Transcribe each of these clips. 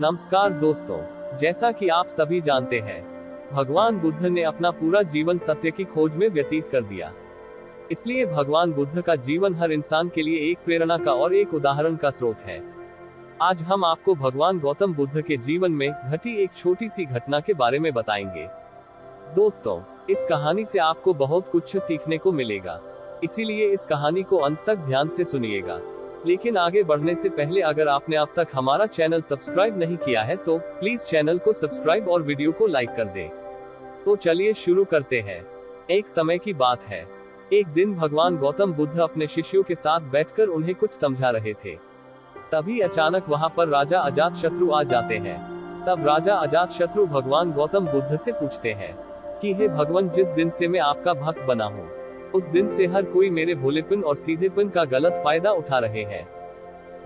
नमस्कार दोस्तों, जैसा कि आप सभी जानते हैं, भगवान बुद्ध ने अपना पूरा जीवन सत्य की खोज में व्यतीत कर दिया। इसलिए भगवान बुद्ध का जीवन हर इंसान के लिए एक प्रेरणा का और एक उदाहरण का स्रोत है। आज हम आपको भगवान गौतम बुद्ध के जीवन में घटी एक छोटी सी घटना के बारे में बताएंगे। दोस्तों, इस कहानी से आपको बहुत कुछ सीखने को मिलेगा, इसीलिए इस कहानी को अंत तक ध्यान से सुनिएगा। लेकिन आगे बढ़ने से पहले अगर आपने अब तक हमारा चैनल सब्सक्राइब नहीं किया है तो प्लीज चैनल को सब्सक्राइब और वीडियो को लाइक कर दें। तो चलिए शुरू करते हैं। एक समय की बात है। एक दिन भगवान गौतम बुद्ध अपने शिष्यों के साथ बैठकर उन्हें कुछ समझा रहे थे। तभी अचानक वहां पर राजा अजातशत्रु आ जाते हैं। तब राजा अजातशत्रु भगवान गौतम बुद्ध से पूछते हैं कि हे भगवान, जिस दिन से मैं आपका भक्त बना हूँ, उस दिन से हर कोई मेरे भोलेपन और सीधेपन का गलत फायदा उठा रहे हैं।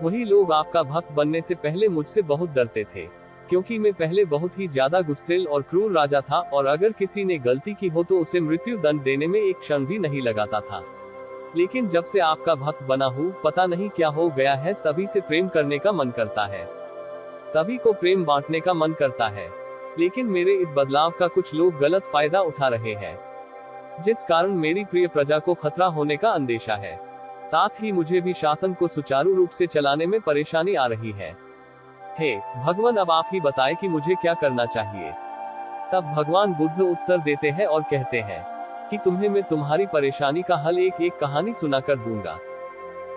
वही लोग आपका भक्त बनने से पहले मुझसे बहुत डरते थे, क्योंकि मैं पहले बहुत ही ज्यादा गुस्सेल और क्रूर राजा था और अगर किसी ने गलती की हो तो उसे मृत्यु दंड देने में एक क्षण भी नहीं लगाता था। लेकिन जब से आपका भक्त बना हूँ, पता नहीं क्या हो गया है, सभी से प्रेम करने का मन करता है, सभी को प्रेम बांटने का मन करता है। लेकिन मेरे इस बदलाव का कुछ लोग गलत फायदा उठा रहे हैं, जिस कारण मेरी प्रिय प्रजा को खतरा होने का अंदेशा है। साथ ही मुझे भी शासन को सुचारू रूप से चलाने में परेशानी आ रही है। हे भगवान, अब आप ही बताएं कि मुझे क्या करना चाहिए। तब भगवान बुद्ध उत्तर देते हैं और कहते हैं कि तुम्हें मैं तुम्हारी परेशानी का हल एक एक कहानी सुनाकर दूंगा।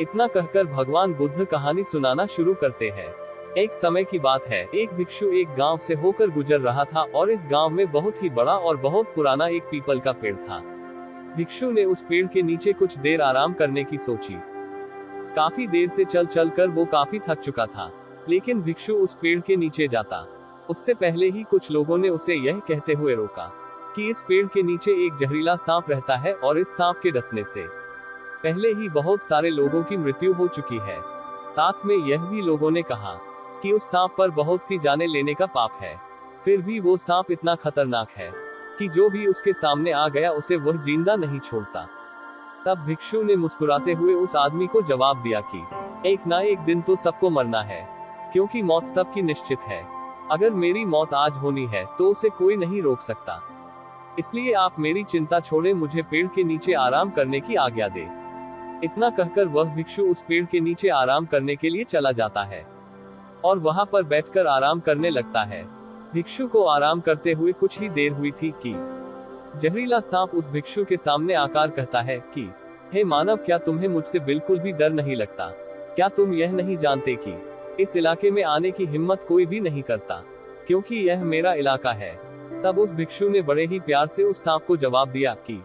इतना कहकर भगवान बुद्ध कहानी सुनाना शुरू करते हैं। एक समय की बात है। एक भिक्षु एक गांव से होकर गुजर रहा था और इस गांव में बहुत ही बड़ा और बहुत पुराना एक पीपल का पेड़ था। भिक्षु ने उस पेड़ के नीचे कुछ देर आराम करने की सोची। काफी देर से चल चल कर वो काफी थक चुका था, लेकिन भिक्षु उस पेड़ के नीचे जाता उससे पहले ही कुछ लोगों ने उसे यह कहते हुए रोका कि इस पेड़ के नीचे एक जहरीला सांप रहता है और इस सांप के डसने से पहले ही बहुत सारे लोगों की मृत्यु हो चुकी है। साथ में यह भी लोगों ने कहा कि उस सांप पर बहुत सी जाने लेने का पाप है। फिर भी वो सांप इतना खतरनाक है कि जो भी उसके सामने आ गया उसे वह जिंदा नहीं छोड़ता। तब भिक्षु ने मुस्कुराते हुए उस आदमी को जवाब दिया कि एक ना एक दिन तो सबको मरना है, क्योंकि मौत सबकी निश्चित है। अगर मेरी मौत आज होनी है तो उसे कोई नहीं रोक सकता। इसलिए आप मेरी चिंता छोड़े, मुझे पेड़ के नीचे आराम करने की आज्ञा दे। इतना कहकर वह भिक्षु उस पेड़ के नीचे आराम करने के लिए चला जाता है और वहां पर बैठकर आराम करने लगता है। भिक्षु को आराम करते हुए कुछ ही देर हुई थी कि जहरीला सांप उस भिक्षु के सामने आकर कहता है कि हे मानव, क्या तुम्हें मुझसे बिल्कुल भी डर नहीं लगता? क्या तुम यह नहीं जानते कि इस इलाके में आने की हिम्मत कोई भी नहीं करता, क्योंकि यह मेरा इलाका है? तब उस भिक्षु ने बड़े ही प्यार से उस सांप को जवाब दिया कि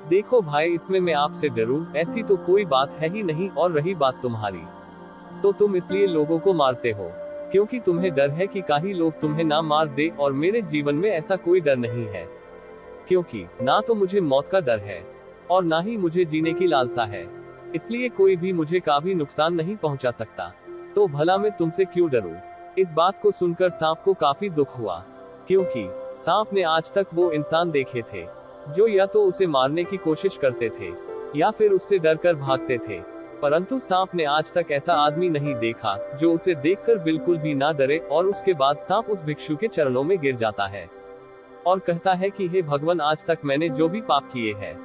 देखो भाई, इसमें मैं आपसे डरूं ऐसी तो कोई बात है ही नहीं, और रही बात तुम्हारी, तो तुम इसलिए लोगों को मारते हो क्योंकि तुम्हें डर है कि काही लोग तुम्हें ना मार दे, और मेरे जीवन में ऐसा कोई डर नहीं है, क्योंकि ना तो मुझे मौत का डर है और ना ही मुझे जीने की लालसा है। इसलिए कोई भी मुझे काफी नुकसान नहीं पहुंचा सकता, तो भला मैं तुमसे क्यों डरूं? इस बात को सुनकर सांप को काफी दुख हुआ, क्योंकि सांप ने आज तक वो इंसान देखे थे जो या तो उसे मारने की कोशिश करते थे या फिर उससे डरकर भागते थे, परंतु सांप ने आज तक ऐसा आदमी नहीं देखा जो उसे देखकर बिल्कुल भी ना डरे। और उसके बाद सांप उस भिक्षु के चरणों में गिर जाता है और कहता है कि हे भगवान, आज तक मैंने जो भी पाप किए हैं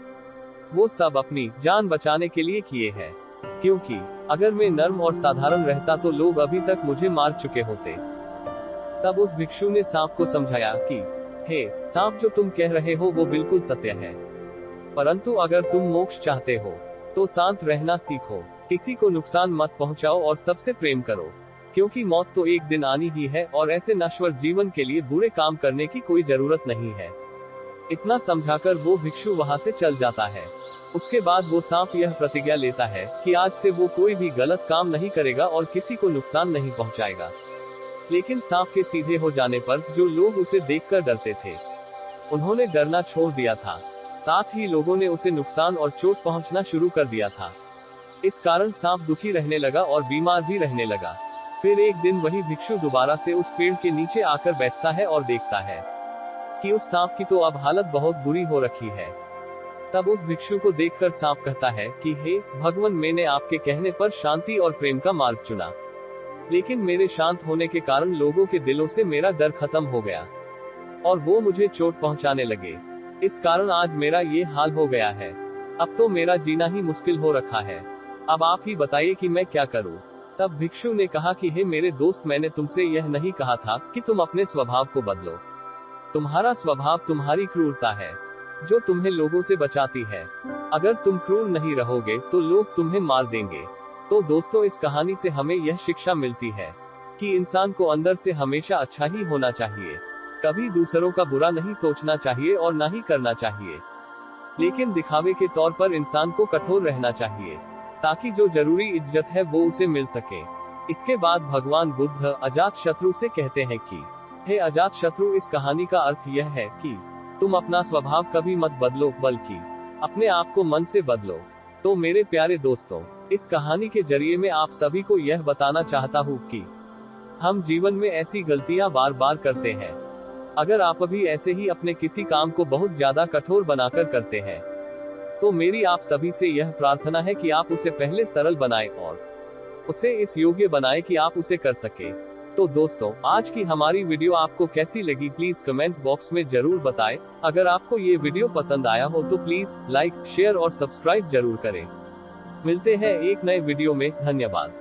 वो सब अपनी जान बचाने के लिए किए हैं, क्योंकि अगर मैं नर्म और साधारण रहता तो लोग अभी तक मुझे मार चुके होते। तब उस भिक्षु ने सांप को समझाया कि हे सांप, जो तुम कह रहे हो वो बिल्कुल सत्य है, परंतु अगर तुम मोक्ष चाहते हो तो शांत रहना सीखो, किसी को नुकसान मत पहुंचाओ और सबसे प्रेम करो, क्योंकि मौत तो एक दिन आनी ही है और ऐसे नश्वर जीवन के लिए बुरे काम करने की कोई जरूरत नहीं है। इतना समझाकर वो भिक्षु वहां से चल जाता है। उसके बाद वो सांप यह प्रतिज्ञा लेता है कि आज से वो कोई भी गलत काम नहीं करेगा और किसी को नुकसान नहीं पहुंचाएगा। लेकिन सांप के सीधे हो जाने पर जो लोग उसे देखकर डरते थे, उन्होंने डरना छोड़ दिया था। साथ ही लोगों ने उसे नुकसान और चोट पहुंचना शुरू कर दिया था। इस कारण सांप दुखी रहने लगा और बीमार भी रहने लगा। फिर एक दिन वही भिक्षु दोबारा से उस पेड़ के नीचे आकर बैठता है और देखता है कि उस सांप की तो अब हालत बहुत बुरी हो रखी है। तब उस भिक्षु को देखकर सांप कहता है कि हे भगवान, मैंने आपके कहने पर शांति और प्रेम का मार्ग चुना, लेकिन मेरे शांत होने के कारण लोगों के दिलों से मेरा डर खत्म हो गया और वो मुझे चोट पहुंचाने लगे। इस कारण आज मेरा ये हाल हो गया है। अब तो मेरा जीना ही मुश्किल हो रखा है। अब आप ही बताइए कि मैं क्या करूं। तब भिक्षु ने कहा कि हे मेरे दोस्त, मैंने तुमसे यह नहीं कहा था कि तुम अपने स्वभाव को बदलो। तुम्हारा स्वभाव तुम्हारी क्रूरता है जो तुम्हें लोगों से बचाती है। अगर तुम क्रूर नहीं रहोगे तो लोग तुम्हें मार देंगे। तो दोस्तों, इस कहानी से हमें यह शिक्षा मिलती है कि इंसान को अंदर से हमेशा अच्छा ही होना चाहिए। कभी दूसरों का बुरा नहीं सोचना चाहिए और ना ही करना चाहिए, लेकिन दिखावे के तौर पर इंसान को कठोर रहना चाहिए ताकि जो जरूरी इज्जत है वो उसे मिल सके। इसके बाद भगवान बुद्ध अजात शत्रु से कहते हैं कि हे अजात शत्रु, इस कहानी का अर्थ यह है कि तुम अपना स्वभाव कभी मत बदलो, बल्कि अपने आप को मन से बदलो। तो मेरे प्यारे दोस्तों, इस कहानी के जरिए मैं आप सभी को यह बताना चाहता हूँ कि हम जीवन में ऐसी गलतियां बार बार करते हैं। अगर आप अभी ऐसे ही अपने किसी काम को बहुत ज्यादा कठोर बनाकर करते हैं तो मेरी आप सभी से यह प्रार्थना है कि आप उसे पहले सरल बनाएं और उसे इस योग्य बनाएं कि आप उसे कर सके। तो दोस्तों, आज की हमारी वीडियो आपको कैसी लगी प्लीज कमेंट बॉक्स में जरूर बताएं। अगर आपको ये वीडियो पसंद आया हो तो प्लीज लाइक, शेयर और सब्सक्राइब जरूर करें। मिलते हैं एक नए वीडियो में। धन्यवाद।